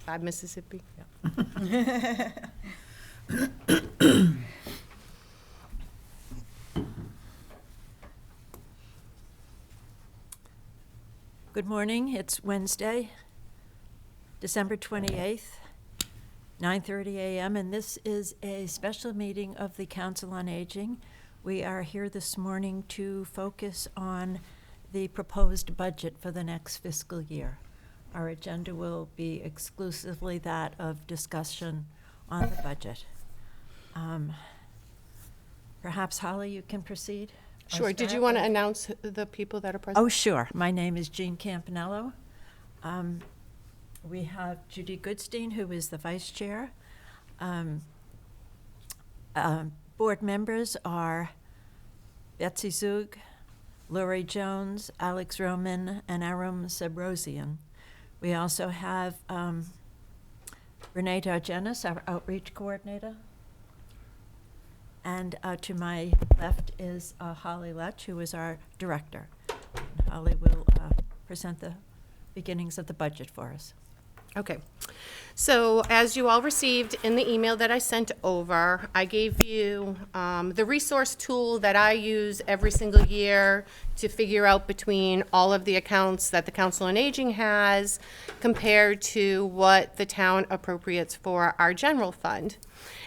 5 Mississippi. Good morning. It's Wednesday, December 28th, 9:30 a.m., and this is a special meeting of the Council on Aging. We are here this morning to focus on the proposed budget for the next fiscal year. Our agenda will be exclusively that of discussion on the budget. Perhaps, Holly, you can proceed? Sure. Did you want to announce the people that are present? Oh, sure. My name is Jean Campanello. We have Judy Goodstein, who is the vice chair. Board members are Betsy Zug, Lori Jones, Alex Roman, and Aram Sebrosian. We also have Renee Dargenis, our outreach coordinator. And to my left is Holly Letch, who is our director. And Holly will present the beginnings of the budget for us. Okay. So as you all received in the email that I sent over, I gave you the resource tool that I use every single year to figure out between all of the accounts that the Council on Aging has compared to what the town appropriates for our general fund.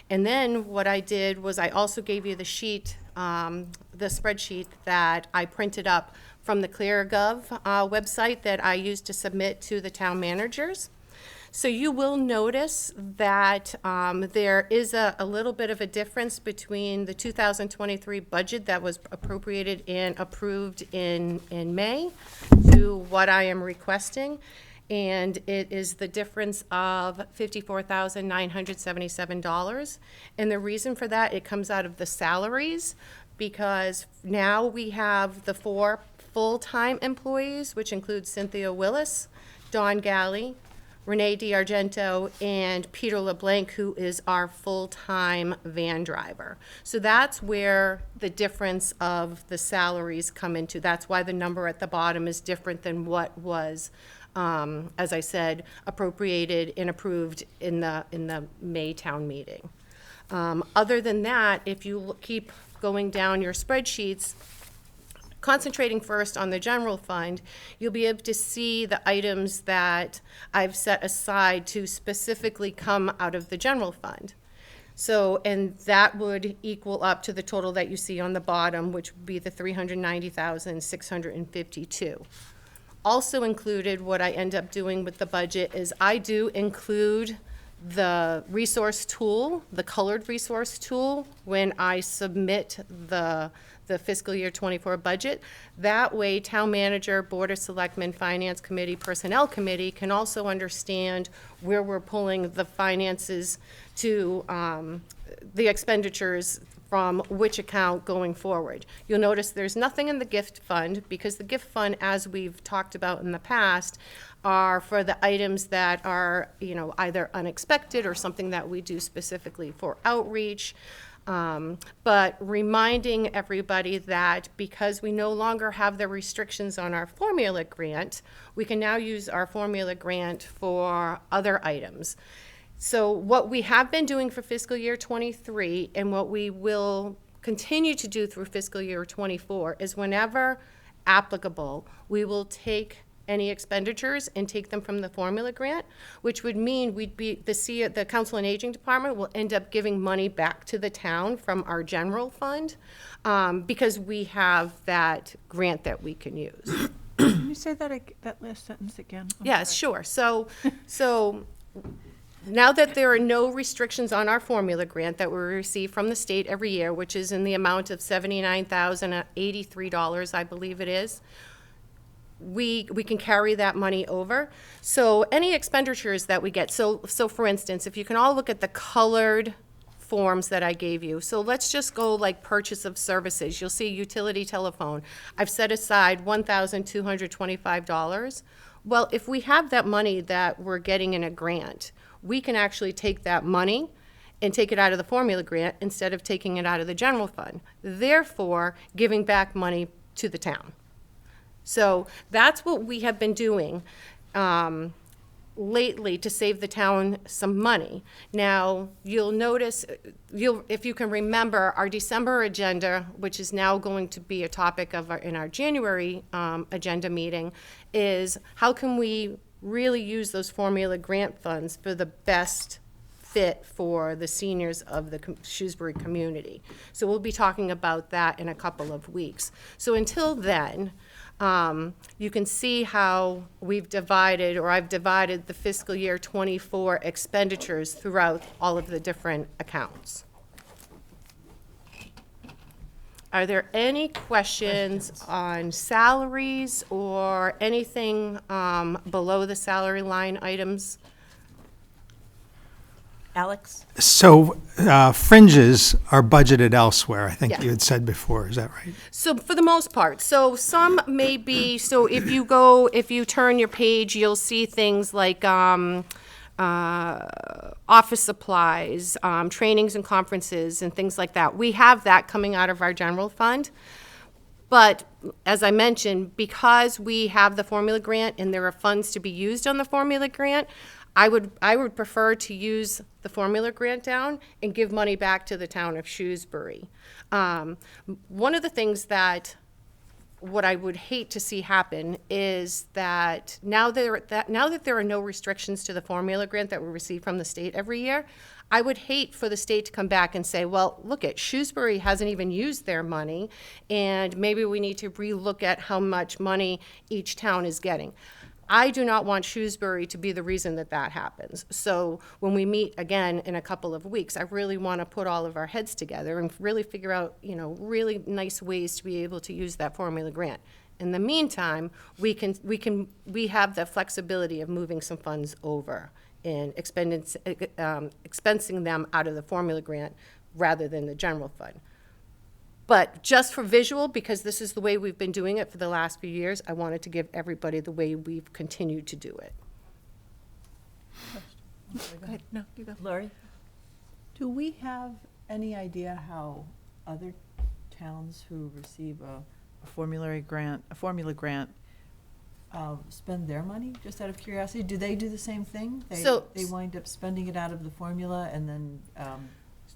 And then what I did was I also gave you the sheet, the spreadsheet that I printed up from the ClearGov website that I used to submit to the town managers. So you will notice that there is a little bit of a difference between the 2023 budget that was appropriated and approved in May to what I am requesting. And it is the difference of $54,977. And the reason for that, it comes out of the salaries, because now we have the 4 full-time employees, which include Cynthia Willis, Dawn Galley, Renee DiArgento, and Peter LeBlanc, who is our full-time van driver. So that's where the difference of the salaries come into. That's why the number at the bottom is different than what was, as I said, appropriated and approved in the May town meeting. Other than that, if you keep going down your spreadsheets, concentrating first on the general fund, you'll be able to see the items that I've set aside to specifically come out of the general fund. So, and that would equal up to the total that you see on the bottom, which would be the $390,652. Also included, what I end up doing with the budget is I do include the resource tool, the colored resource tool, when I submit the fiscal year 24 budget. That way, town manager, board of selectmen, finance committee, personnel committee can also understand where we're pulling the finances to the expenditures from which account going forward. You'll notice there's nothing in the gift fund, because the gift fund, as we've talked about in the past, are for the items that are, either unexpected or something that we do specifically for outreach. But reminding everybody that because we no longer have the restrictions on our formula grant, we can now use our formula grant for other items. So what we have been doing for fiscal year 23 and what we will continue to do through fiscal year 24 is, whenever applicable, we will take any expenditures and take them from the formula grant, which would mean the Council on Aging Department will end up giving money back to the town from our general fund, because we have that grant that we can use. Can you say that last sentence again? Yes, sure. So now that there are no restrictions on our formula grant that we receive from the state every year, which is in the amount of $79,083, I believe it is, we can carry that money over. So any expenditures that we get, so for instance, if you can all look at the colored forms that I gave you. So let's just go like purchase of services. You'll see utility telephone. I've set aside $1,225. Well, if we have that money that we're getting in a grant, we can actually take that money and take it out of the formula grant instead of taking it out of the general fund, therefore giving back money to the town. So that's what we have been doing. lately to save the town some money. Now, you'll notice, if you can remember, our December agenda, which is now going to be a topic of in our January agenda meeting, is how can we really use those formula grant funds for the best fit for the seniors of the Shrewsbury community. So we'll be talking about that in a couple of weeks. So until then, you can see how we've divided, or I've divided the fiscal year '24 expenditures throughout all of the different accounts. Are there any questions on salaries or anything below the salary line items? Alex? So fringes are budgeted elsewhere, I think Yeah. you had said before, is that right? So for the most part, so some may be, so if you turn your page, you'll see things like office supplies, trainings and conferences and things like that. We have that coming out of our general fund. But as I mentioned, because we have the formula grant and there are funds to be used on the formula grant, I would prefer to use the formula grant down and give money back to the town of Shrewsbury. One of the things that what I would hate to see happen is that now that there are no restrictions to the formula grant that we receive from the state every year, I would hate for the state to come back and say, well, look at Shrewsbury hasn't even used their money, and maybe we need to relook at how much money each town is getting. I do not want Shrewsbury to be the reason that that happens. So when we meet again in a couple of weeks, I really want to put all of our heads together and really figure out, really nice ways to be able to use that formula grant. In the meantime, we have the flexibility of moving some funds over and expensing them out of the formula grant rather than the general fund. But just for visual, because this is the way we've been doing it for the last few years, I wanted to give everybody the way we've continued to do it. Go ahead. No, you go. Lori? Do we have any idea how other towns who receive a formula grant spend their money, just out of curiosity? Do they do the same thing? They wind up spending it out of the formula and then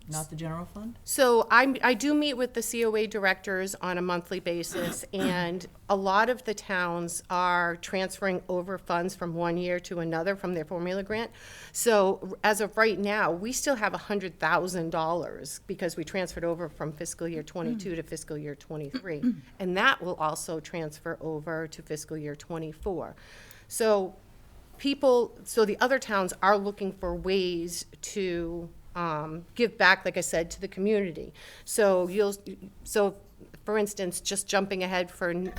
not the general fund? So I do meet with the COA directors on a monthly basis, and a lot of the towns are transferring over funds from one year to another from their formula grant. So as of right now, we still have $100,000 because we transferred over from fiscal year '22 to fiscal year '23. And that will also transfer over to fiscal year '24. So the other towns are looking for ways to give back, like I said, to the community. So for instance, just jumping ahead for in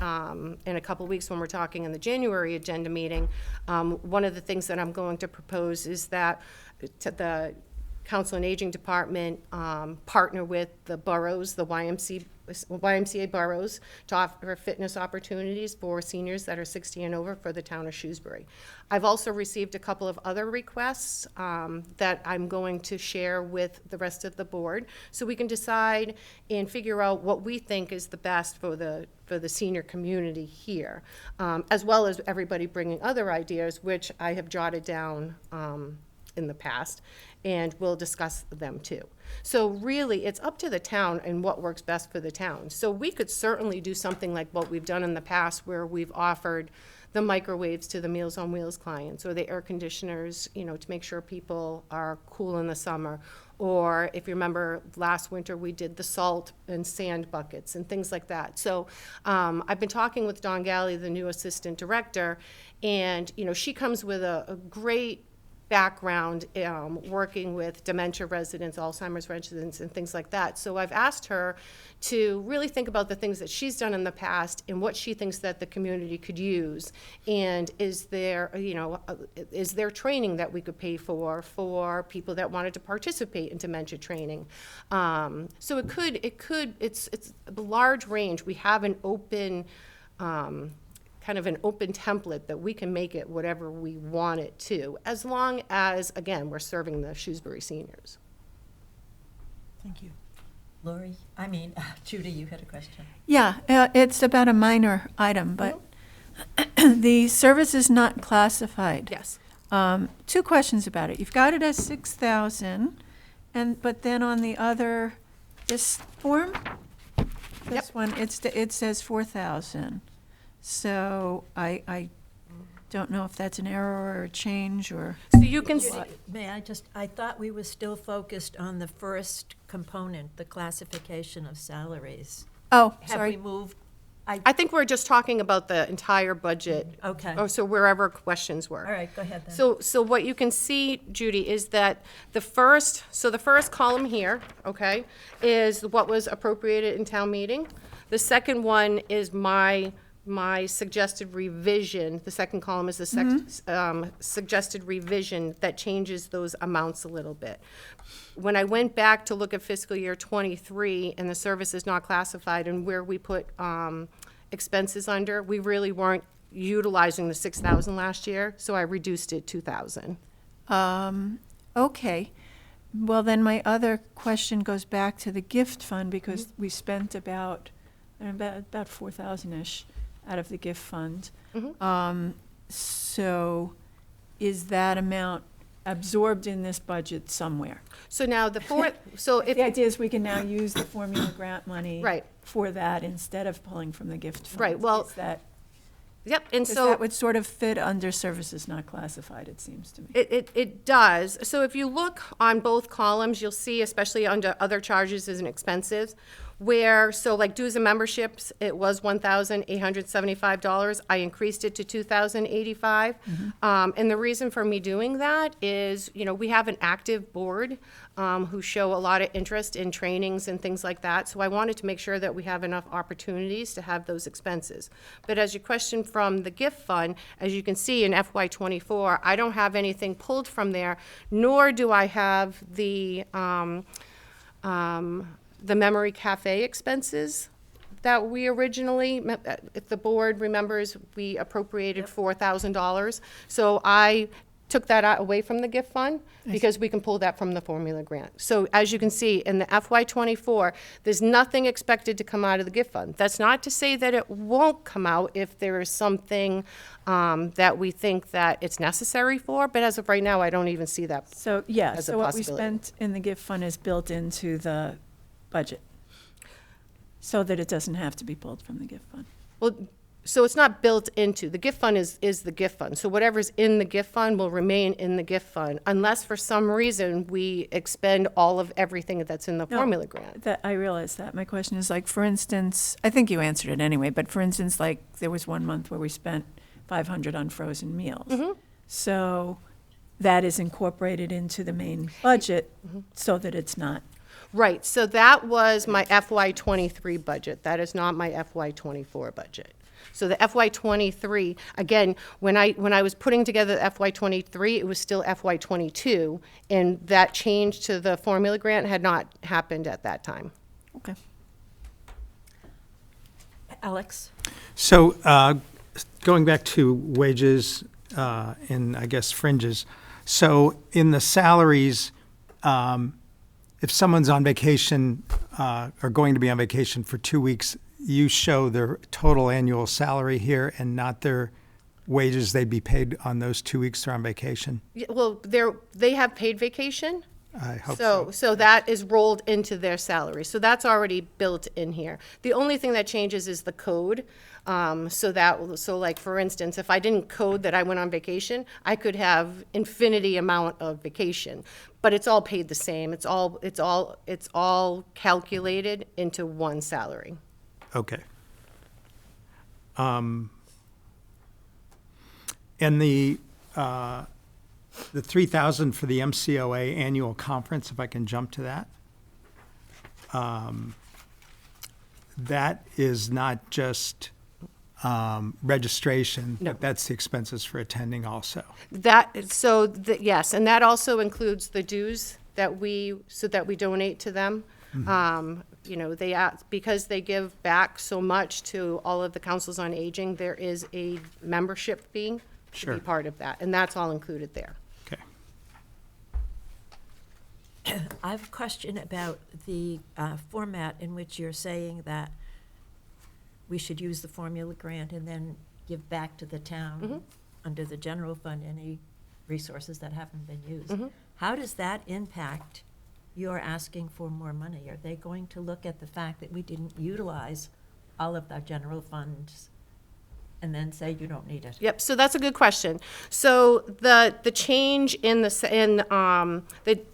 a couple weeks when we're talking in the January agenda meeting, one of the things that I'm going to propose is that the Council on Aging Department partner with the boroughs, the YMCA boroughs, to offer fitness opportunities for seniors that are 60 and over for the town of Shrewsbury. I've also received a couple of other requests that I'm going to share with the rest of the board, so we can decide and figure out what we think is the best for the senior community here, as well as everybody bringing other ideas, which I have jotted down in the past, and we'll discuss them too. So really, it's up to the town and what works best for the town. So we could certainly do something like what we've done in the past, where we've offered the microwaves to the Meals on Wheels clients, or the air conditioners, to make sure people are cool in the summer. Or if you remember last winter, we did the salt and sand buckets and things like that. So I've been talking with Dawn Galley, the new assistant director, and she comes with a great background working with dementia residents, Alzheimer's residents, and things like that. So I've asked her to really think about the things that she's done in the past and what she thinks that the community could use. And is there training that we could pay for people that wanted to participate in dementia training? So it's a large range. We have an open, kind of an open template that we can make it whatever we want it to, as long as, again, we're serving the Shrewsbury seniors. Thank you. Lori? Judy, you had a question. Yeah, it's about a minor item, but the service is not classified. Yes. Two questions about it. You've got it as 6,000, but then on the other, this form, this one, it says 4,000. So I don't know if that's an error or a change or. So you can see, May I thought we were still focused on the first component, the classification of salaries. Oh, Have sorry. we moved? I think we're just talking about the entire budget. Okay. Oh, so wherever questions were. All right, go ahead then. So what you can see, Judy, is that the first column here, okay, is what was appropriated in town meeting. The second one is my suggested revision. The second column is the suggested revision that changes those amounts a little bit. When I went back to look at fiscal year '23 and the services not classified and where we put expenses under, we really weren't utilizing the 6,000 last year, so I reduced it 2,000. Okay. Well, then my other question goes back to the gift fund because we spent about 4,000-ish out of the gift fund. So is that amount absorbed in this budget somewhere? So now the fourth, so if, The idea is we can now use the formula grant money Right. for that instead of pulling from the gift fund. Right, well, Is that, yep, and because so. that would sort of fit under services not classified, it seems to me. It does. So if you look on both columns, you'll see, especially under other charges and expenses, where, so like dues and memberships, it was $1,875. I increased it to $2,085. And the reason for me doing that is, we have an active board who show a lot of interest in trainings and things like that. So I wanted to make sure that we have enough opportunities to have those expenses. But as you question from the gift fund, as you can see in FY '24, I don't have anything pulled from there, nor do I have the Memory Cafe expenses that we originally, if the board remembers, we appropriated $4,000. So I took that away from the gift fund because we can pull that from the formula grant. So as you can see, in the FY '24, there's nothing expected to come out of the gift fund. That's not to say that it won't come out if there is something that we think that it's necessary for, but as of right now, I don't even see that. So, yeah, as a so what we possibility. spent in the gift fund is built into the budget, so that it doesn't have to be pulled from the gift fund. Well, so it's not built into, the gift fund is the gift fund. So whatever's in the gift fund will remain in the gift fund unless for some reason we expend all of everything that's in the No, formula grant. That, I realize that. My question is like, for instance, I think you answered it anyway, but for instance, like, there was one month where we spent 500 on frozen meals. So that is incorporated into the main budget so that it's not. Right, so that was my FY '23 budget. That is not my FY '24 budget. So the FY '23, again, when I was putting together the FY '23, it was still FY '22, and that change to the formula grant had not happened at that time. Okay. Alex? So going back to wages and I guess fringes, so in the salaries, if someone's on vacation or going to be on vacation for 2 weeks, you show their total annual salary here and not their wages they'd be paid on those 2 weeks they're on vacation? Yeah, well, they have paid vacation. I hope so. So that is rolled into their salary. So that's already built in here. The only thing that changes is the code. So like, for instance, if I didn't code that I went on vacation, I could have infinity amount of vacation, but it's all paid the same. It's all calculated into one salary. Okay. And the 3,000 for the MCOA annual conference, if I can jump to that. That is not just registration, No. but that's the expenses for attending also. Yes, and that also includes the dues that we donate to them. Because they give back so much to all of the councils on aging, there is a membership fee to Sure. be part of that, and that's all included there. Okay. I have a question about the format in which you're saying that we should use the formula grant and then give back to the town under the general fund any resources that haven't been used. How does that impact your asking for more money? Are they going to look at the fact that we didn't utilize all of our general funds and then say you don't need it? Yep, so that's a good question. So the change in the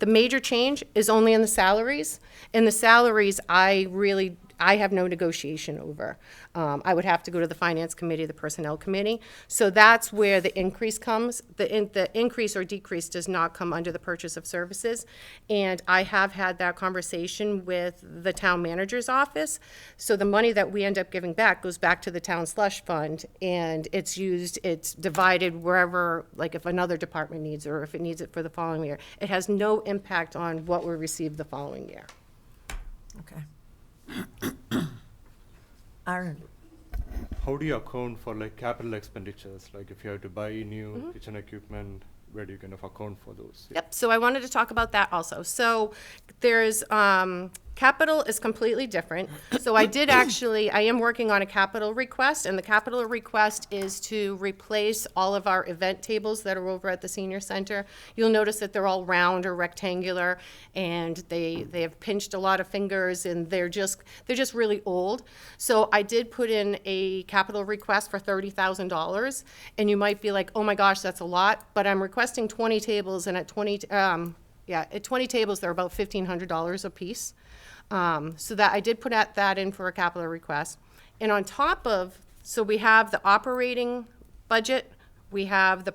major change is only in the salaries. In the salaries, I have no negotiation over. I would have to go to the finance committee, the personnel committee. So that's where the increase comes. The increase or decrease does not come under the purchase of services. And I have had that conversation with the town manager's office. So the money that we end up giving back goes back to the town slush fund, and it's divided wherever, like if another department needs it or if it needs it for the following year. It has no impact on what we receive the following year. Okay. Aaron, How do you account for like capital expenditures? Like if you have to buy new kitchen equipment, where do you kind of account for those? Yep, so I wanted to talk about that also. So there's, capital is completely different. So I am working on a capital request, and the capital request is to replace all of our event tables that are over at the senior center. You'll notice that they're all round or rectangular, and they have pinched a lot of fingers, and they're just really old. So I did put in a capital request for $30,000, and you might be like, oh my gosh, that's a lot, but I'm requesting 20 tables, and at 20 tables, they're about $1,500 a piece. So that I did put that in for a capital request. And on top of, so we have the operating budget, we have the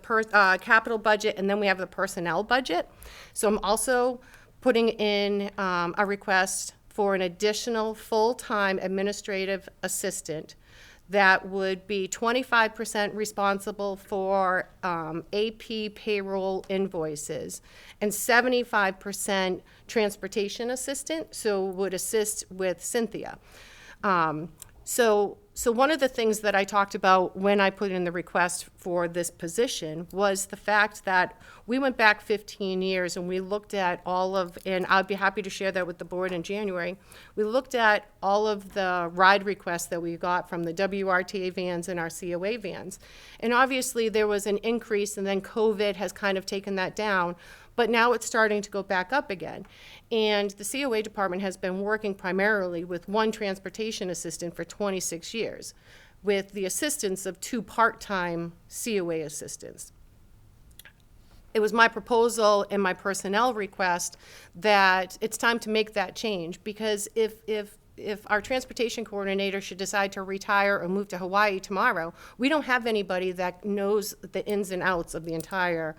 capital budget, and then we have the personnel budget. So I'm also putting in a request for an additional full-time administrative assistant that would be 25% responsible for AP payroll invoices and 75% transportation assistant, so would assist with Cynthia. So one of the things that I talked about when I put in the request for this position was the fact that we went back 15 years and we looked at and I'd be happy to share that with the board in January, we looked at all of the ride requests that we got from the WRTA vans and our COA vans. And obviously there was an increase, and then COVID has kind of taken that down. But now it's starting to go back up again. And the COA department has been working primarily with one transportation assistant for 26 years, with the assistance of 2 part-time COA assistants. It was my proposal and my personnel request that it's time to make that change, because if our transportation coordinator should decide to retire or move to Hawaii tomorrow, we don't have anybody that knows the ins and outs of the entire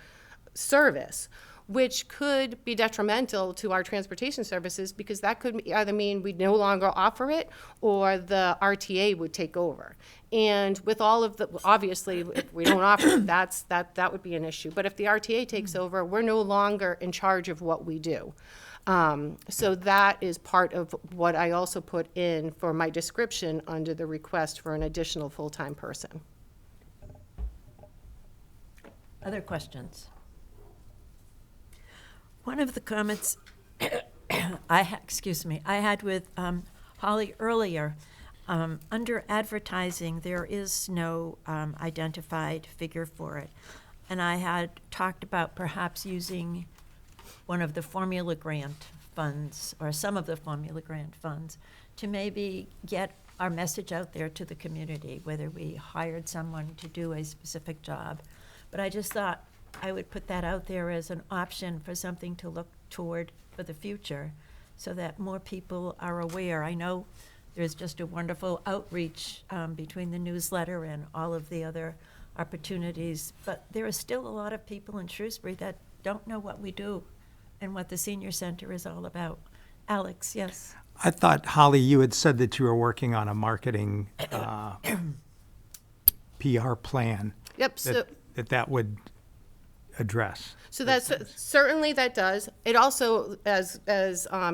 service, which could be detrimental to our transportation services, because that could either mean we'd no longer offer it or the RTA would take over. And with all of the, obviously, if we don't offer it, that would be an issue. But if the RTA takes over, we're no longer in charge of what we do. So that is part of what I also put in for my description under the request for an additional full-time person. other questions? One of the comments I had with Holly earlier, under advertising, there is no identified figure for it. And I had talked about perhaps using one of the formula grant funds, or some of the formula grant funds, to maybe get our message out there to the community, whether we hired someone to do a specific job. But I just thought I would put that out there as an option for something to look toward for the future, so that more people are aware. I know there's just a wonderful outreach between the newsletter and all of the other opportunities, but there are still a lot of people in Shrewsbury that don't know what we do and what the senior center is all about. Alex, yes? I thought, Holly, you had said that you were working on a marketing PR plan. Yep, so. That would address. So that's, certainly that does. It also, as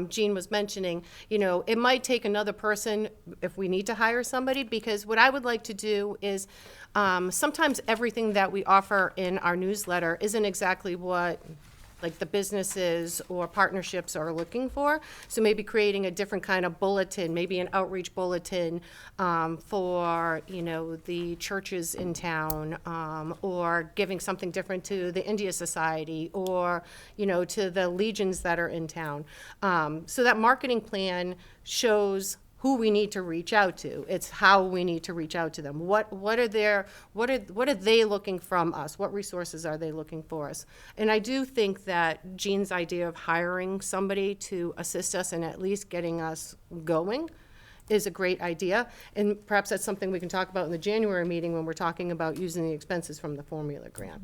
Jean was mentioning, it might take another person if we need to hire somebody, because what I would like to do is, sometimes everything that we offer in our newsletter isn't exactly what like the businesses or partnerships are looking for. So maybe creating a different kind of bulletin, maybe an outreach bulletin for, you know, the churches in town, or giving something different to the India Society, or, you know, to the legions that are in town. So that marketing plan shows who we need to reach out to. It's how we need to reach out to them. What are they looking from us? What resources are they looking for us? And I do think that Jean's idea of hiring somebody to assist us and at least getting us going is a great idea. And perhaps that's something we can talk about in the January meeting when we're talking about using the expenses from the formula grant.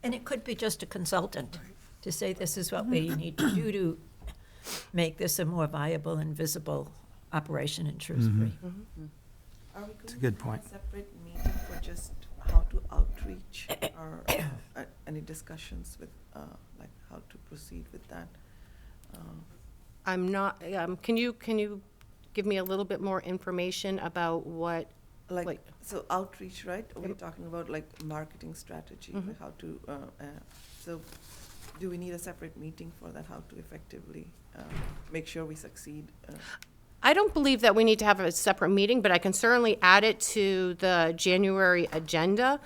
And it could be just a consultant to say this is what we need to do to make this a more viable and visible operation in Shrewsbury. Are we It's a going good to point. have a separate meeting for just how to outreach or any discussions with, like, how to proceed with that? I'm not, can you give me a little bit more information about what, Like, so outreach, right? We're talking about like marketing strategy, Mm-hmm. like how to, so do we need a separate meeting for that? How to effectively make sure we succeed? I don't believe that we need to have a separate meeting, but I can certainly add it to the January agenda.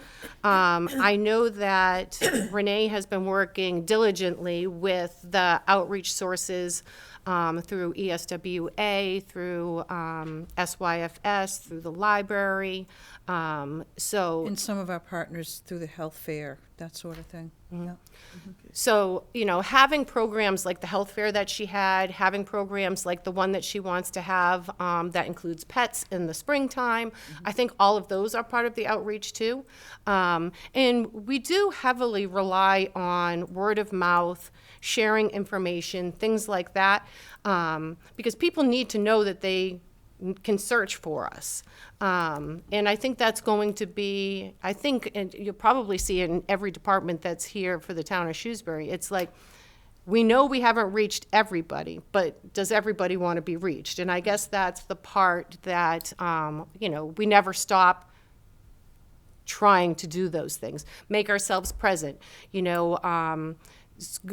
I know that Renee has been working diligently with the outreach sources through ESWA, through SYFS, through the library. So And some of our partners through the health fair, that sort of thing. Yeah. So, you know, having programs like the health fair that she had, having programs like the one that she wants to have that includes pets in the springtime, I think all of those are part of the outreach too. And we do heavily rely on word of mouth, sharing information, things like that, because people need to know that they can search for us. And I think that's going to be, I think, and you'll probably see it in every department that's here for the town of Shrewsbury. It's like, we know we haven't reached everybody, but does everybody want to be reached? And I guess that's the part that, you know, we never stop trying to do those things, make ourselves present, you know,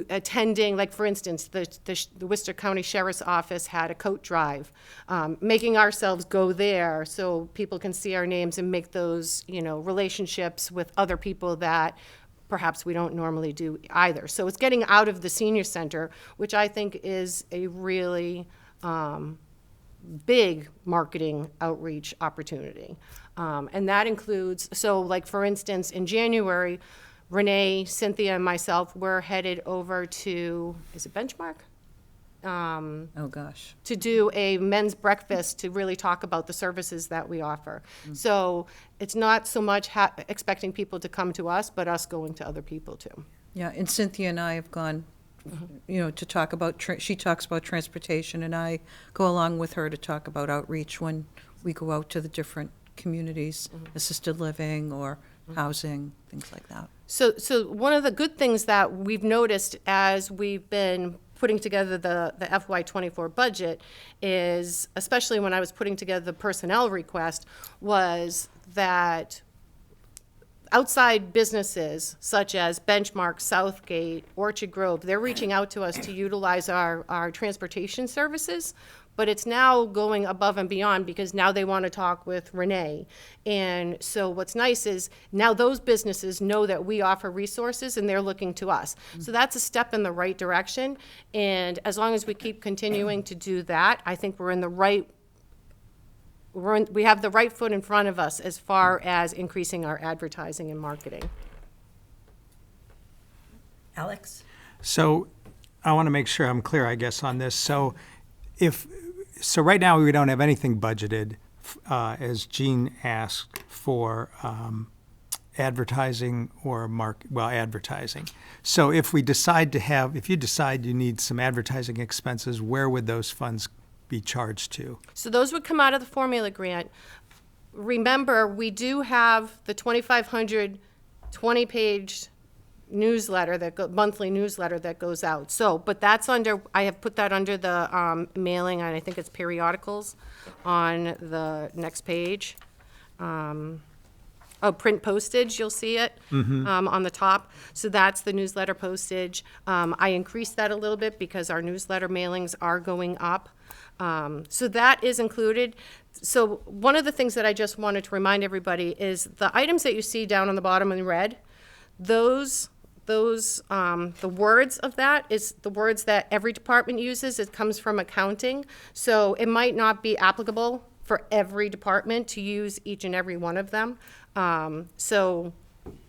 attending, like for instance, the Worcester County Sheriff's Office had a coat drive, making ourselves go there so people can see our names and make those, you know, relationships with other people that perhaps we don't normally do either. So it's getting out of the senior center, which I think is a really big marketing outreach opportunity. And that includes, so like for instance, in January, Renee, Cynthia, and myself were headed over to, is it Benchmark? Oh, gosh. To do a men's breakfast to really talk about the services that we offer. So it's not so much expecting people to come to us, but us going to other people too. Yeah, and Cynthia and I have gone, you know, to talk about, she talks about transportation, and I go along with her to talk about outreach when we go out to the different communities, assisted living or housing, things like that. So one of the good things that we've noticed as we've been putting together the FY '24 budget is, especially when I was putting together the personnel request, was that outside businesses such as Benchmark, Southgate, Orchard Grove, they're reaching out to us to utilize our transportation services. But it's now going above and beyond because now they want to talk with Renee. And so what's nice is now those businesses know that we offer resources and they're looking to us. So that's a step in the right direction. And as long as we keep continuing to do that, I think we're in the right, we have the right foot in front of us as far as increasing our advertising and marketing. Alex? So I want to make sure I'm clear, I guess, on this. So so right now we don't have anything budgeted, as Jean asked, for advertising or advertising. So if we decide to have, if you decide you need some advertising expenses, where would those funds be charged to? So those would come out of the formula grant. Remember, we do have the 2,500 20-page newsletter, monthly newsletter that goes out. So, but that's under, I have put that under the mailing, and I think it's periodicals on the next page. print postage, you'll see it on the top. So that's the newsletter postage. I increased that a little bit because our newsletter mailings are going up. So that is included. So one of the things that I just wanted to remind everybody is the items that you see down on the bottom in red, the words of that is the words that every department uses. It comes from accounting. So it might not be applicable for every department to use each and every one of them.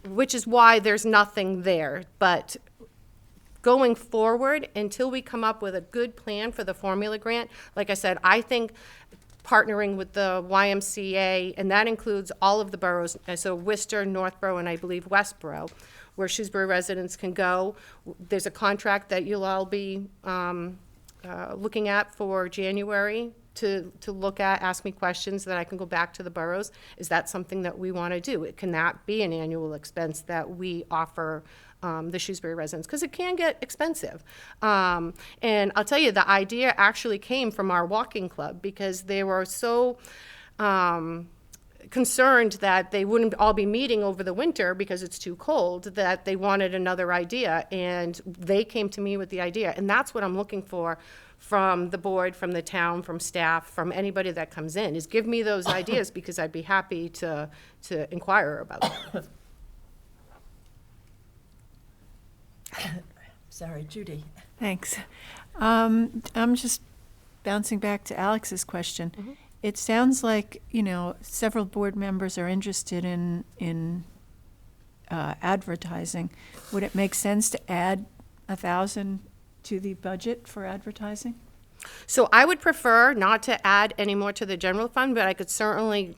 Which is why there's nothing there. But going forward, until we come up with a good plan for the formula grant, like I said, I think partnering with the YMCA, and that includes all of the boroughs, so Worcester, Northborough, and I believe Westborough, where Shrewsbury residents can go. There's a contract that you'll all be looking at for January to look at, ask me questions that I can go back to the boroughs. Is that something that we want to do? Can that be an annual expense that we offer the Shrewsbury residents? Because it can get expensive. And I'll tell you, the idea actually came from our walking club because they were so concerned that they wouldn't all be meeting over the winter because it's too cold, that they wanted another idea. And they came to me with the idea. And that's what I'm looking for from the board, from the town, from staff, from anybody that comes in, is give me those ideas because I'd be happy to inquire about them. Sorry, Judy. Thanks. I'm just bouncing back to Alex's question. It sounds like, several board members are interested in advertising. Would it make sense to add 1,000 to the budget for advertising? So I would prefer not to add any more to the general fund, but I could certainly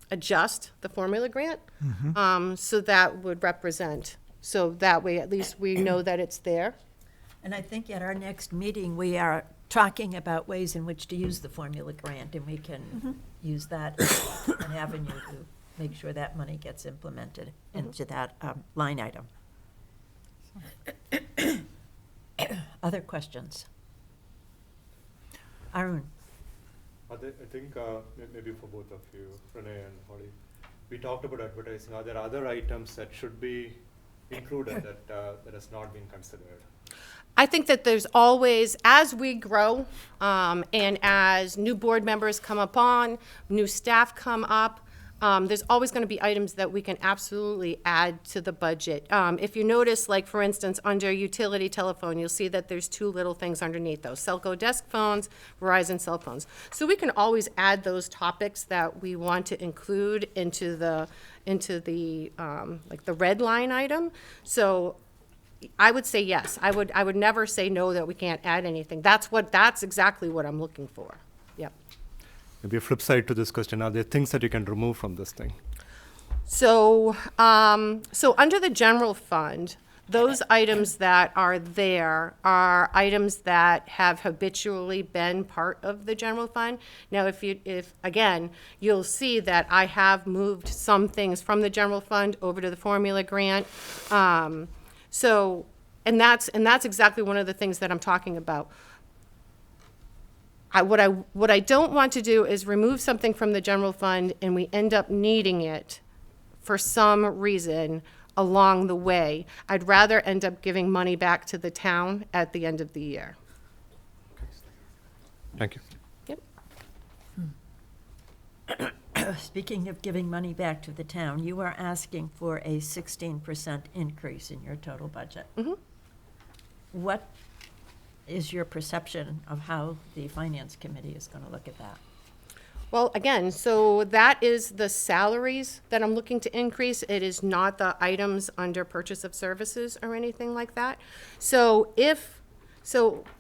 adjust the formula grant. So that would represent. So that way, at least we know that it's there. And I think at our next meeting, we are talking about ways in which to use the formula grant, and we can use that as an avenue to make sure that money gets implemented into that line item. Other questions? Arun? I think maybe for both of you, Renee and Holly, we talked about advertising. Are there other items that should be included that has not been considered? I think that there's always, as we grow, and as new board members come up on, new staff come up, there's always going to be items that we can absolutely add to the budget. If you notice, like for instance, under utility telephone, you'll see that there's two little things underneath those: Cellco desk phones, Verizon cell phones. So we can always add those topics that we want to include into the like the red line item. So I would say yes. I would never say no that we can't add anything. That's exactly what I'm looking for. Yep. Maybe a flip side to this question, are there things that you can remove from this thing? So, so under the general fund, those items that are there are items that have habitually been part of the general fund. Now, if again, you'll see that I have moved some things from the general fund over to the formula grant. So, and that's exactly one of the things that I'm talking about. What I don't want to do is remove something from the general fund and we end up needing it for some reason along the way. I'd rather end up giving money back to the town at the end of the year. Thank you. Yep. Speaking of giving money back to the town, you are asking for a 16% increase in your total budget. What is your perception of how the Finance Committee is going to look at that? Well, again, so that is the salaries that I'm looking to increase. It is not the items under purchase of services or anything like that. So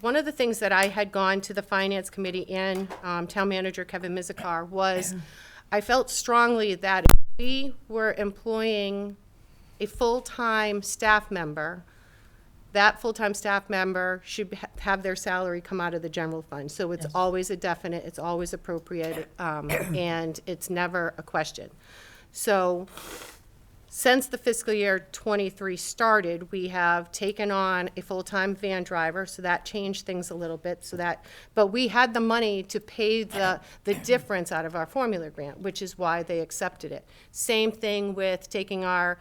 one of the things that I had gone to the Finance Committee and Town Manager Kevin Mizikar was I felt strongly that if we were employing a full-time staff member, that full-time staff member should have their salary come out of the general fund. So it's always a definite, it's always appropriate, and it's never a question. So Since the fiscal year '23 started, we have taken on a full-time van driver, so that changed things a little bit, but we had the money to pay the difference out of our formula grant, which is why they accepted it. Same thing with taking our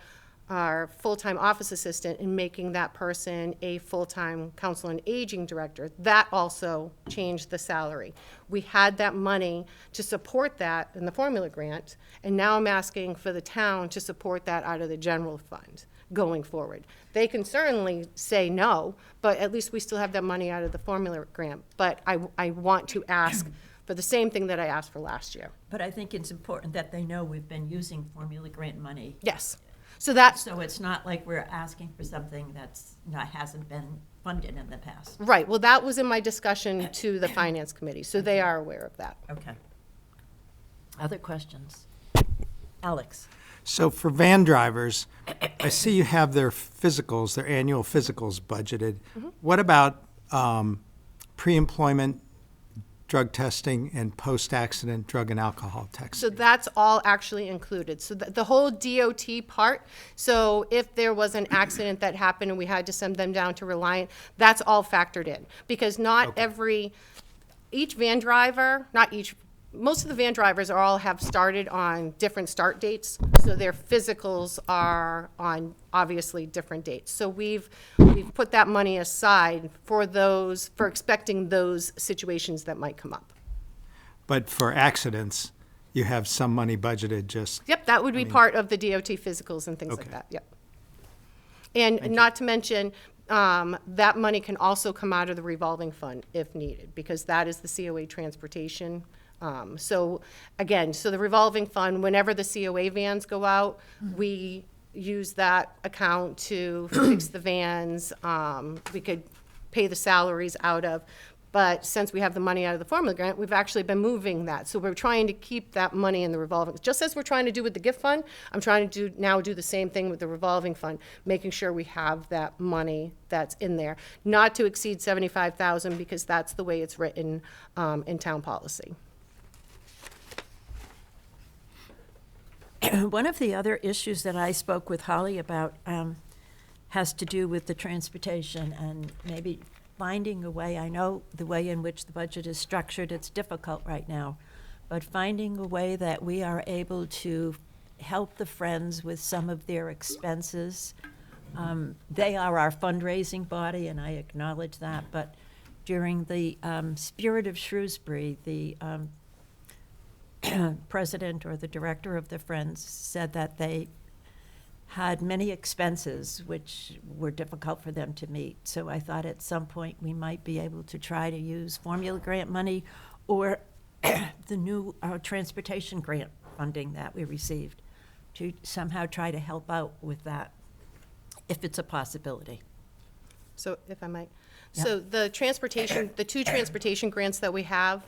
full-time office assistant and making that person a full-time council on aging director. That also changed the salary. We had that money to support that in the formula grant, and now I'm asking for the town to support that out of the general fund going forward. They can certainly say no, but at least we still have that money out of the formula grant. But I want to ask for the same thing that I asked for last year. But I think it's important that they know we've been using formula grant money. Yes. So that's, So it's not like we're asking for something hasn't been funded in the past. right, well, that was in my discussion to the finance committee, so they are aware of that. Okay. Other questions? Alex? So for van drivers, I see you have their physicals, their annual physicals budgeted. What about pre-employment drug testing and post-accident drug and alcohol So testing? that's all actually included. So the whole DOT part, so if there was an accident that happened and we had to send them down to Reliant, that's all factored in. Because not each van driver, most of the van drivers all have started on different start dates, so their physicals are on obviously different dates. So we've put that money aside for expecting those situations that might come up. But for accidents, you have some money budgeted just, Yep, that would be part of the DOT physicals and things like Okay. that, yep. And not to mention, that money can also come out of the revolving fund if needed, because that is the COA transportation. So again, so the revolving fund, whenever the COA vans go out, we use that account to fix the vans. We could pay the salaries out of. But since we have the money out of the formula grant, we've actually been moving that. So we're trying to keep that money in the revolving, just as we're trying to do with the gift fund, I'm trying to do the same thing with the revolving fund, making sure we have that money that's in there, not to exceed $75,000 because that's the way it's written in town policy. One of the other issues that I spoke with Holly about has to do with the transportation and maybe finding a way. I know the way in which the budget is structured, it's difficult right now, but finding a way that we are able to help the Friends with some of their expenses. They are our fundraising body, and I acknowledge that, but during the Spirit of Shrewsbury, the president or the director of the Friends said that they had many expenses which were difficult for them to meet. So I thought at some point we might be able to try to use formula grant money or the new transportation grant funding that we received to somehow try to help out with that, if it's a possibility. So if I might. Yep. So the two transportation grants that we have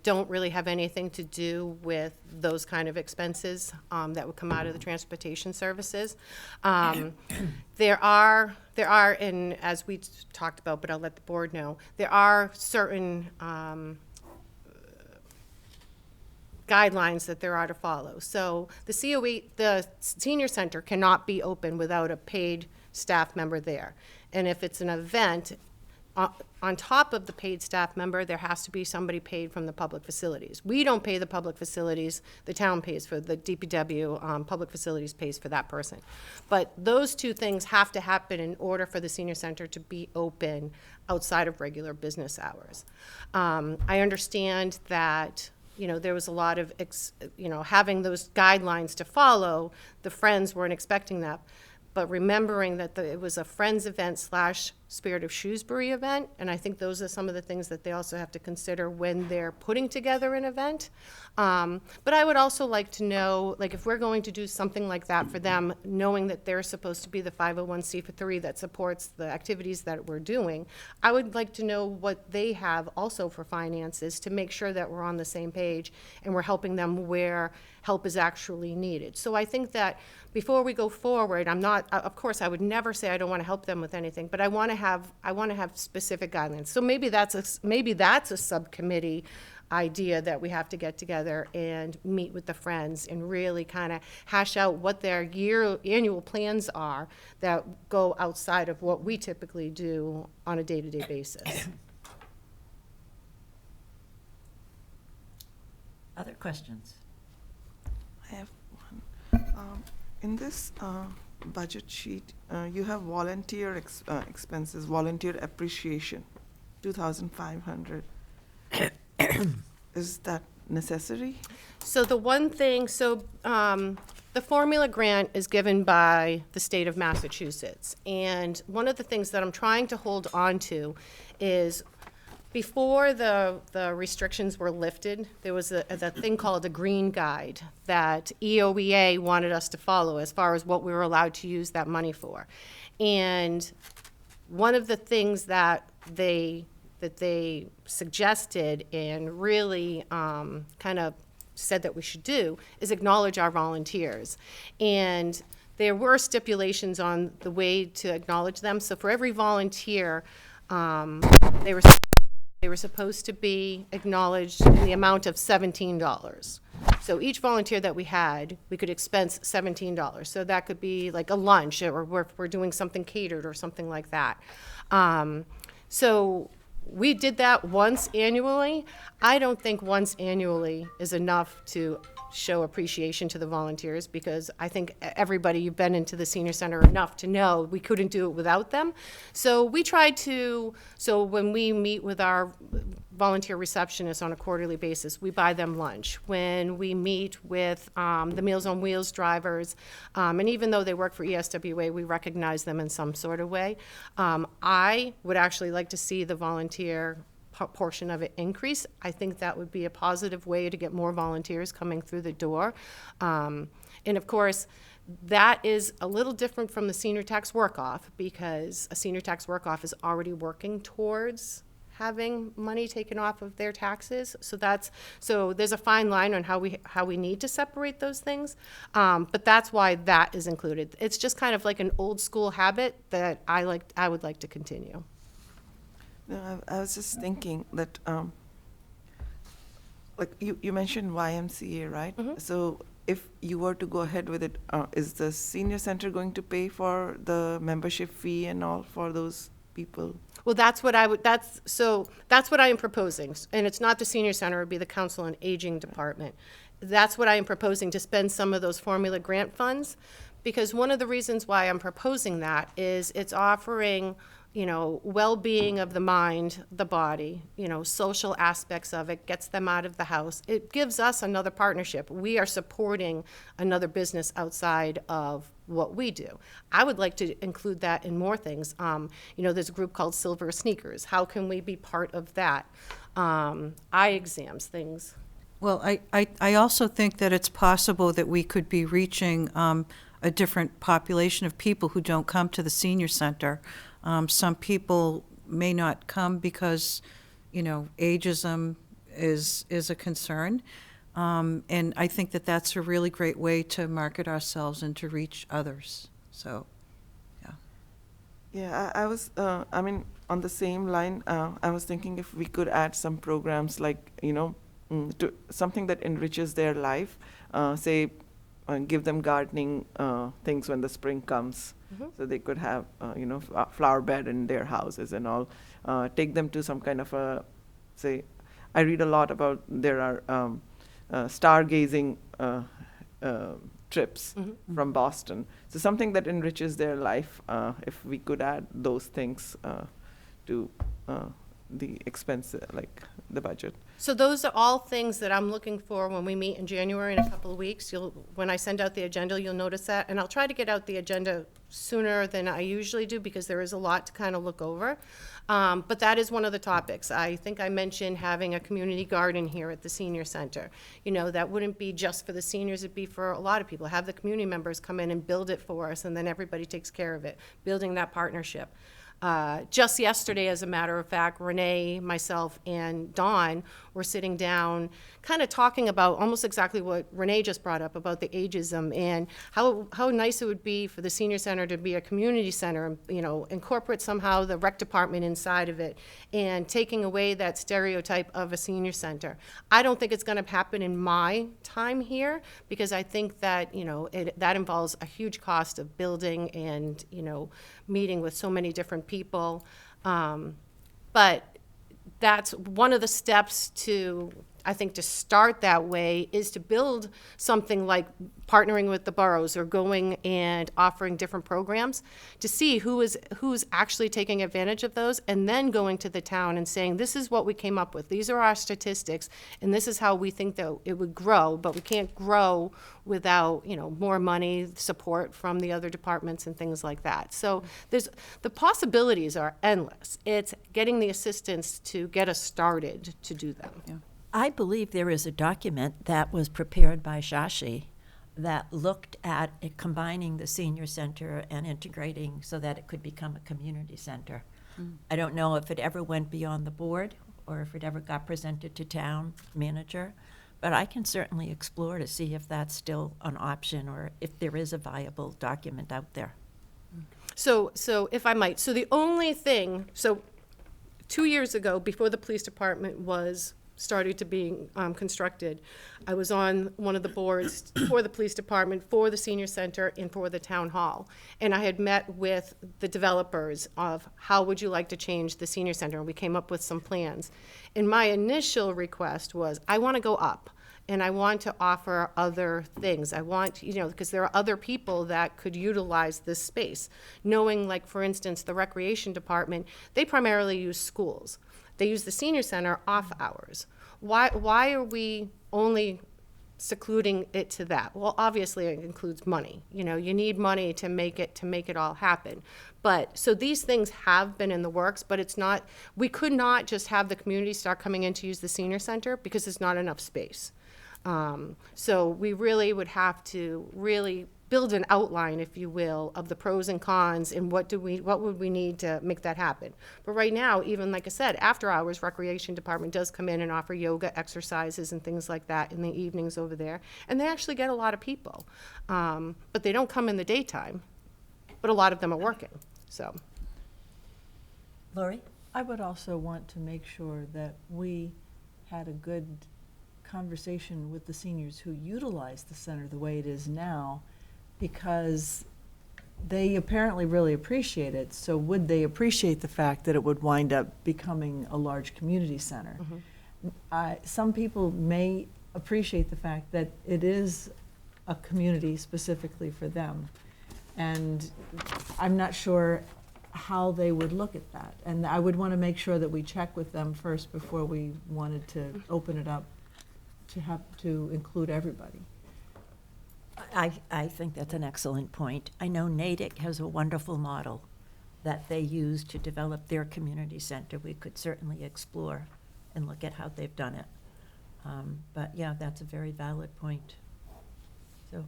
don't really have anything to do with those kind of expenses that would come out of the transportation services. There are, and as we talked about, but I'll let the board know, there are certain guidelines that there are to follow. So the COE, the senior center cannot be open without a paid staff member there. And if it's an event, on top of the paid staff member, there has to be somebody paid from the public facilities. We don't pay the public facilities, the town pays for the DPW, public facilities pays for that person. But those two things have to happen in order for the senior center to be open outside of regular business hours. I understand that, there was a lot of, having those guidelines to follow, the Friends weren't expecting that. But remembering that it was a Friends event / Spirit of Shrewsbury event, and I think those are some of the things that they also have to consider when they're putting together an event. But I would also like to know, like, if we're going to do something like that for them, knowing that they're supposed to be the 501c3 that supports the activities that we're doing, I would like to know what they have also for finances to make sure that we're on the same page and we're helping them where help is actually needed. So I think that before we go forward, of course, I would never say I don't want to help them with anything, but I want to have specific guidelines. So maybe that's a subcommittee idea that we have to get together and meet with the friends and really kind of hash out what their annual plans are that go outside of what we typically do on a day-to-day basis. Other questions? I have one. In this budget sheet, you have volunteer expenses, volunteer appreciation, 2,500. Is that necessary? So the one thing, the formula grant is given by the state of Massachusetts. And one of the things that I'm trying to hold on to is before the restrictions were lifted, there was a thing called the Green Guide that EOEA wanted us to follow as far as what we were allowed to use that money for. And one of the things that they suggested and really kind of said that we should do is acknowledge our volunteers. And there were stipulations on the way to acknowledge them. So for every volunteer, they were supposed to be acknowledged in the amount of $17. So each volunteer that we had, we could expense $17. So that could be like a lunch, or if we're doing something catered or something like that. So we did that once annually. I don't think once annually is enough to show appreciation to the volunteers, because I think everybody, you've been into the senior center enough to know we couldn't do it without them. So we tried to, so when we meet with our volunteer receptionists on a quarterly basis, we buy them lunch. When we meet with the Meals on Wheels drivers, and even though they work for ESWA, we recognize them in some sort of way. I would actually like to see the volunteer portion of it increase. I think that would be a positive way to get more volunteers coming through the door. And of course, that is a little different from the senior tax work-off, because a senior tax work-off is already working towards having money taken off of their taxes. So there's a fine line on how we need to separate those things. But that's why that is included. It's just kind of like an old school habit that I would like to continue. No, I was just thinking that, like you mentioned YMCA, right? Mm-hmm. So if you were to go ahead with it, is the senior center going to pay for the membership fee and all for those people? Well, that's what I am proposing. And it's not the senior center, it would be the Council on Aging Department. That's what I am proposing, to spend some of those formula grant funds. Because one of the reasons why I'm proposing that is it's offering, well-being of the mind, the body, social aspects of it, gets them out of the house. It gives us another partnership. We are supporting another business outside of what we do. I would like to include that in more things. There's a group called Silver Sneakers. How can we be part of that? Eye exams, things. Well, I also think that it's possible that we could be reaching a different population of people who don't come to the senior center. Some people may not come because, ageism is a concern. And I think that that's a really great way to market ourselves and to reach others. So, yeah. Yeah, I was, on the same line, I was thinking if we could add some programs like, to something that enriches their life, say, give them gardening things when the spring comes. Mm-hmm. So they could have, flower bed in their houses and all. Take them to some kind of say, I read a lot about, there are stargazing trips mm-hmm. from Boston. So something that enriches their life, if we could add those things to the expense, like the budget. So those are all things that I'm looking for when we meet in January in a couple of weeks. When I send out the agenda, you'll notice that. And I'll try to get out the agenda sooner than I usually do, because there is a lot to kind of look over. But that is one of the topics. I think I mentioned having a community garden here at the senior center. That wouldn't be just for the seniors, it'd be for a lot of people. Have the community members come in and build it for us, and then everybody takes care of it, building that partnership. Just yesterday, as a matter of fact, Renee, myself, and Dawn we're sitting down, kind of talking about almost exactly what Renee just brought up about the ageism and how nice it would be for the senior center to be a community center, and, you know, incorporate somehow the rec department inside of it and taking away that stereotype of a senior center. I don't think it's going to happen in my time here, because I think that, you know, that involves a huge cost of building and, you know, meeting with so many different people. But that's one of the steps to, I think, to start that way is to build something like partnering with the boroughs or going and offering different programs to see who's actually taking advantage of those, and then going to the town and saying, this is what we came up with, these are our statistics, and this is how we think that it would grow, but we can't grow without, you know, more money, support from the other departments and things like that. So the possibilities are endless. It's getting the assistance to get us started to do them. I believe there is a document that was prepared by Shashi that looked at it combining the senior center and integrating so that it could become a community center. I don't know if it ever went beyond the board or if it ever got presented to town manager, but I can certainly explore to see if that's still an option or if there is a viable document out there. So if I might, so the only thing, so 2 years ago, before the police department was started to being constructed, I was on one of the boards for the police department, for the senior center, and for the town hall. And I had met with the developers of how would you like to change the senior center, and we came up with some plans. And my initial request was, I want to go up, and I want to offer other things. I want, you know, because there are other people that could utilize this space. Knowing, like, for instance, the recreation department, they primarily use schools. They use the senior center off hours. Why are we only secluding it to that? Well, obviously it includes money. You know, you need money to make it all happen. But so these things have been in the works, but it's not, we could not just have the community start coming in to use the senior center because there's not enough space. So we really would have to really build an outline, if you will, of the pros and cons and what would we need to make that happen. But right now, even like I said, after hours, recreation department does come in and offer yoga exercises and things like that in the evenings over there. And they actually get a lot of people. But they don't come in the daytime, but a lot of them are working, so. Lori? I would also want to make sure that we had a good conversation with the seniors who utilize the center the way it is now, because they apparently really appreciate it. So would they appreciate the fact that it would wind up becoming a large community center? Some people may appreciate the fact that it is a community specifically for them. And I'm not sure how they would look at that. And I would want to make sure that we check with them first before we wanted to open it up to include everybody. I think that's an excellent point. I know Natick has a wonderful model that they use to develop their community center. We could certainly explore and look at how they've done it. But yeah, that's a very valid point. So,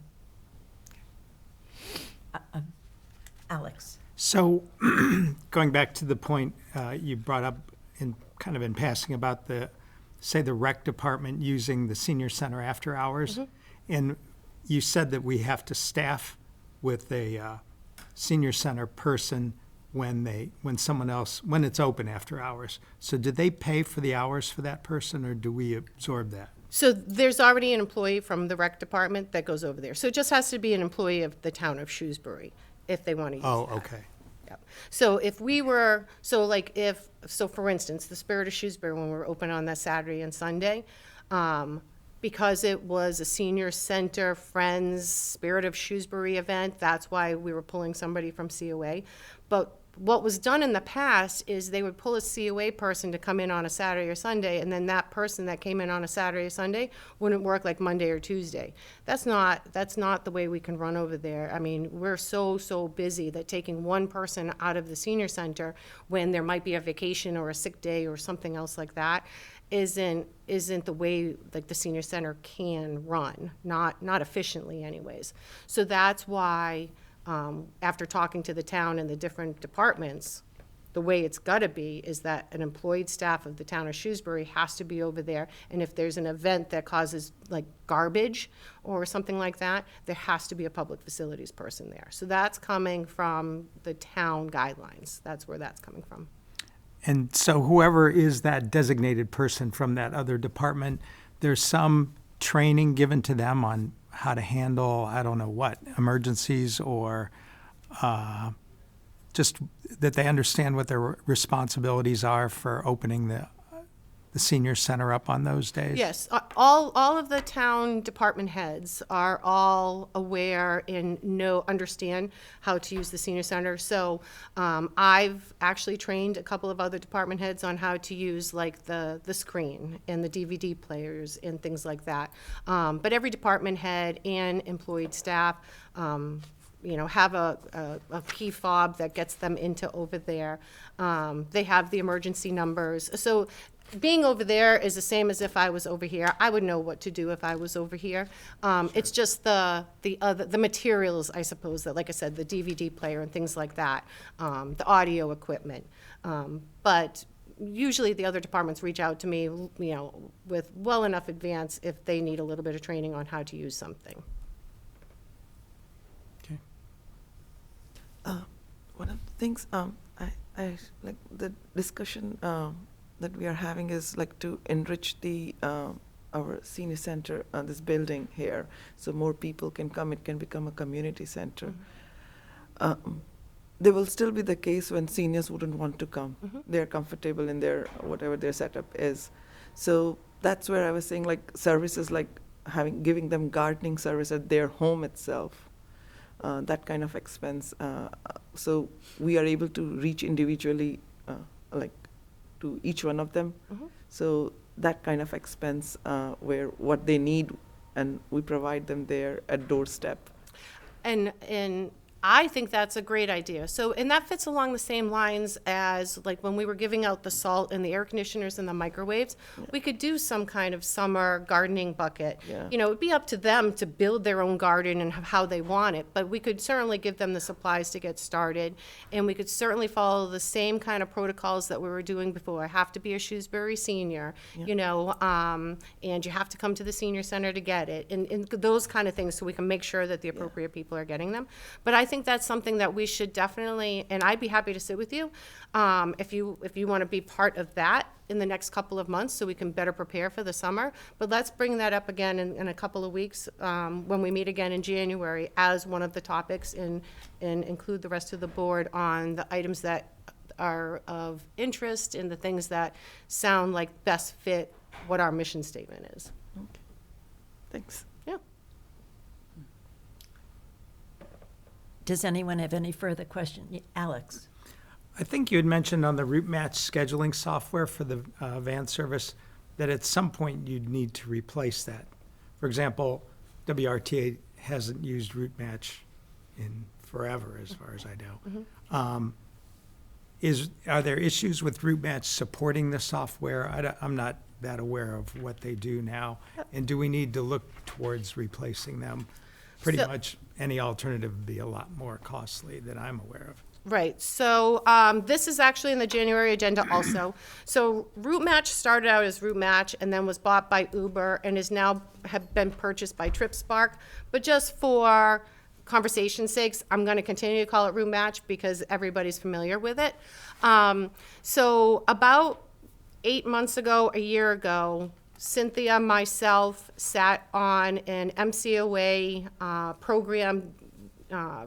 Alex. So, going back to the point you brought up in kind of in passing about the rec department using the senior center after hours, and you said that we have to staff with a senior center person when it's open after hours. So do they pay for the hours for that person, or do we absorb that? So there's already an employee from the rec department that goes over there. So it just has to be an employee of the town of Shrewsbury if they want to use that. Oh, okay. Yep. So if we were, so for instance, the Spirit of Shrewsbury, when we were open on that Saturday and Sunday, because it was a senior center, Friends, Spirit of Shrewsbury event, that's why we were pulling somebody from COA. But what was done in the past is they would pull a COA person to come in on a Saturday or Sunday, and then that person that came in on a Saturday or Sunday wouldn't work like Monday or Tuesday. That's not the way we can run over there. I mean, we're so busy that taking one person out of the senior center when there might be a vacation or a sick day or something else like that isn't the way like the senior center can run, not efficiently anyways. So that's why after talking to the town and the different departments, the way it's gotta be is that an employed staff of the town of Shrewsbury has to be over there. And if there's an event that causes like garbage or something like that, there has to be a public facilities person there. So that's coming from the town guidelines. That's where that's coming from. And so whoever is that designated person from that other department, there's some training given to them on how to handle, I don't know what, emergencies or just that they understand what their responsibilities are for opening the senior center up on those days? Yes, all of the town department heads are all aware and understand how to use the senior center. So I've actually trained a couple of other department heads on how to use like the screen and the DVD players and things like that. But every department head and employed staff, have a key fob that gets them into over there. They have the emergency numbers. So being over there is the same as if I was over here. I would know what to do if I was over here. It's just the materials, I suppose, that, like I said, the DVD player and things like that, the audio equipment. But usually the other departments reach out to me, with well enough advance if they need a little bit of training on how to use something. One of the things I like the discussion that we are having is like to enrich the our senior center, this building here, so more people can come. It can become a community center. There will still be the case when seniors wouldn't want to come. They're comfortable in their whatever their setup is. So that's where I was saying like services like giving them gardening service at their home itself. That kind of expense. So we are able to reach individually, like to each one of them. So that kind of expense where what they need and we provide them there at doorstep. And I think that's a great idea. So, and that fits along the same lines as like when we were giving out the salt and the air conditioners and the microwaves, we could do some kind of summer gardening bucket. Yeah. It'd be up to them to build their own garden and how they want it, but we could certainly give them the supplies to get started. And we could certainly follow the same kind of protocols that we were doing before. I have to be a Shrewsbury senior, and you have to come to the senior center to get it, and those kind of things, so we can make sure that the appropriate people are getting them. But I think that's something that we should definitely, and I'd be happy to sit with you if you want to be part of that in the next couple of months so we can better prepare for the summer. But let's bring that up again in a couple of weeks when we meet again in January as one of the topics and include the rest of the board on the items that are of interest and the things that sound like best fit what our mission statement is. Okay. Thanks. Yeah. Does anyone have any further question? Alex? I think you had mentioned on the route match scheduling software for the van service that at some point you'd need to replace that. For example, WRTA hasn't used route match in forever, as far as I know. Are there issues with route match supporting the software? I'm not that aware of what they do now. And do we need to look towards replacing them? Pretty much any alternative would be a lot more costly that I'm aware of. Right, so this is actually in the January agenda also. So Route Match started out as Route Match and then was bought by Uber and is now have been purchased by TripSpark. But just for conversation's sakes, I'm going to continue to call it Route Match because everybody's familiar with it. So about 8 months ago, a year ago, Cynthia, myself, sat on an MCOA program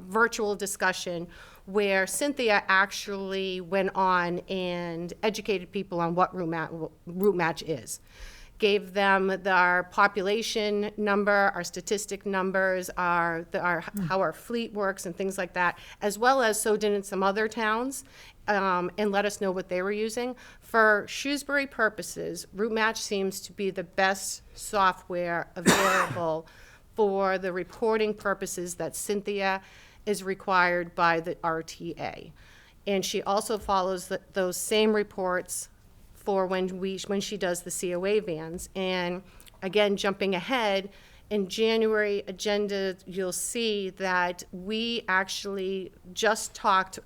virtual discussion where Cynthia actually went on and educated people on what Route Match is. Gave them our population number, our statistic numbers, how our fleet works and things like that, as well as so did in some other towns, and let us know what they were using. For Shrewsbury purposes, Route Match seems to be the best software available for the reporting purposes that Cynthia is required by the RTA. And she also follows those same reports for when she does the COA vans. And again, jumping ahead, in January agenda, you'll see that we actually just talked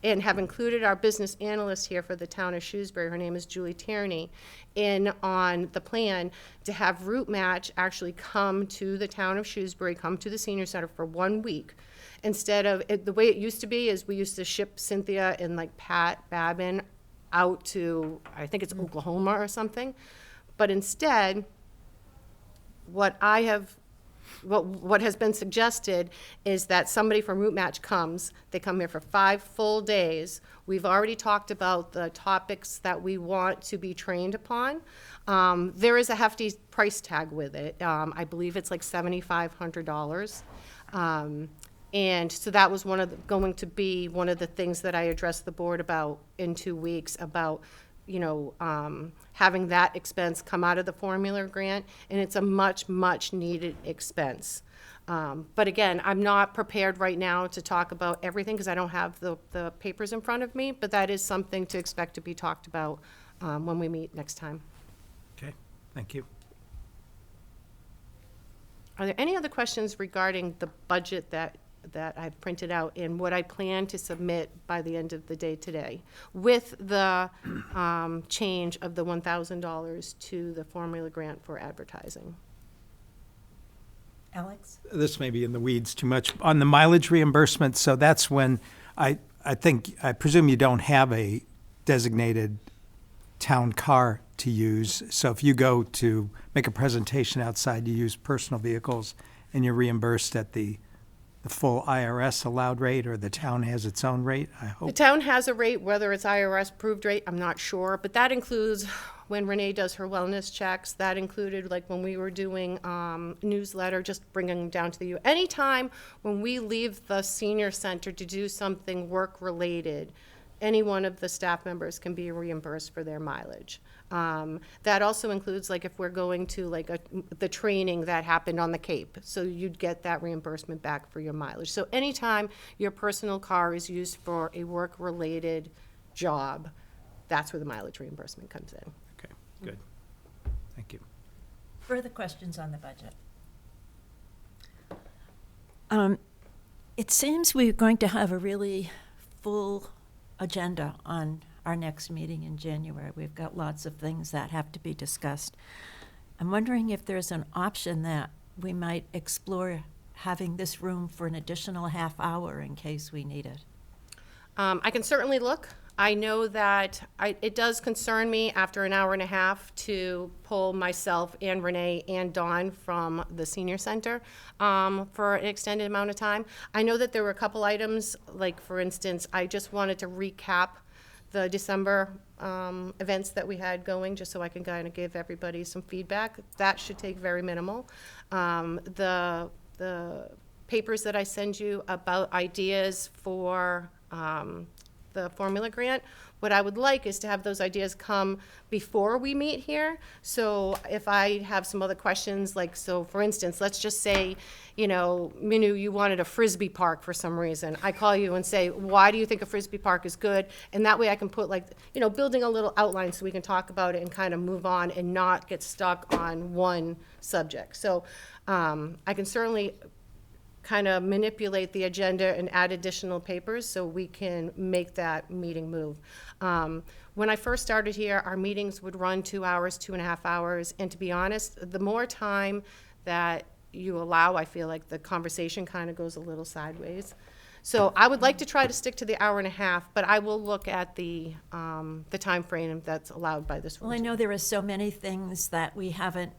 and have included our business analyst here for the town of Shrewsbury, her name is Julie Tierney, in on the plan to have Route Match actually come to the town of Shrewsbury, come to the senior center for 1 week. Instead of, the way it used to be is we used to ship Cynthia and like Pat Babin out to, I think it's Oklahoma or something. But instead, what has been suggested is that somebody from Route Match comes, they come here for 5 full days. We've already talked about the topics that we want to be trained upon. There is a hefty price tag with it. I believe it's like $7,500. And so that was going to be one of the things that I addressed the board about in 2 weeks, about, having that expense come out of the formula grant, and it's a much, much needed expense. But again, I'm not prepared right now to talk about everything because I don't have the papers in front of me, but that is something to expect to be talked about when we meet next time. Okay, thank you. Are there any other questions regarding the budget that I've printed out and what I plan to submit by the end of the day today, with the change of the $1,000 to the formula grant for advertising? Alex? This may be in the weeds too much. On the mileage reimbursement, so that's when I presume you don't have a designated town car to use. So if you go to make a presentation outside, you use personal vehicles and you're reimbursed at the full IRS allowed rate, or the town has its own rate, I The hope? town has a rate, whether it's IRS approved rate, I'm not sure, but that includes when Renee does her wellness checks. That included like when we were doing newsletter, just bringing them down to the anytime when we leave the senior center to do something work related, any one of the staff members can be reimbursed for their mileage. That also includes like if we're going to like the training that happened on the Cape, so you'd get that reimbursement back for your mileage. So anytime your personal car is used for a work-related job, that's where the mileage reimbursement comes in. Okay, good. Thank you. Further questions on the budget? It seems we're going to have a really full agenda on our next meeting in January. We've got lots of things that have to be discussed. I'm wondering if there's an option that we might explore having this room for an additional half hour in case we need it. I can certainly look. I know that it does concern me after an hour and a half to pull myself and Renee and Dawn from the senior center for an extended amount of time. I know that there were a couple items, like for instance, I just wanted to recap the December events that we had going, just so I can kind of give everybody some feedback. That should take very minimal. The papers that I send you about ideas for the formula grant, what I would like is to have those ideas come before we meet here. So if I have some other questions, like, so for instance, let's just say, Minu, you wanted a Frisbee park for some reason. I call you and say, why do you think a Frisbee park is good? And that way I can put building a little outline so we can talk about it and kind of move on and not get stuck on one subject. So I can certainly kind of manipulate the agenda and add additional papers so we can make that meeting move. When I first started here, our meetings would run 2 hours, 2.5 hours, and to be honest, the more time that you allow, I feel like the conversation kind of goes a little sideways. So I would like to try to stick to the hour and a half, but I will look at the time frame that's allowed by this rule. Well, I know there are so many things that we haven't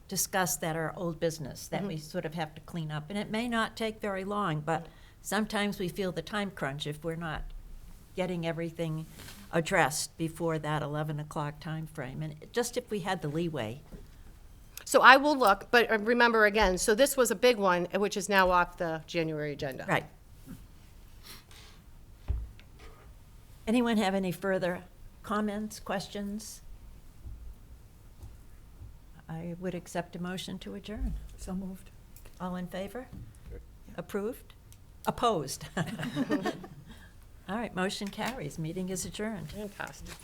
discussed that are old business that we sort of have to clean up, and it may not take very long, but sometimes we feel the time crunch if we're not getting everything addressed before that 11 o'clock time frame, and just if we had the leeway. So I will look, but remember again, so this was a big one, which is now off the January agenda. Right. Anyone have any further comments, questions? I would accept a motion to adjourn. So moved. All in favor? Approved? Opposed? All right, motion carries. Meeting is adjourned. Fantastic.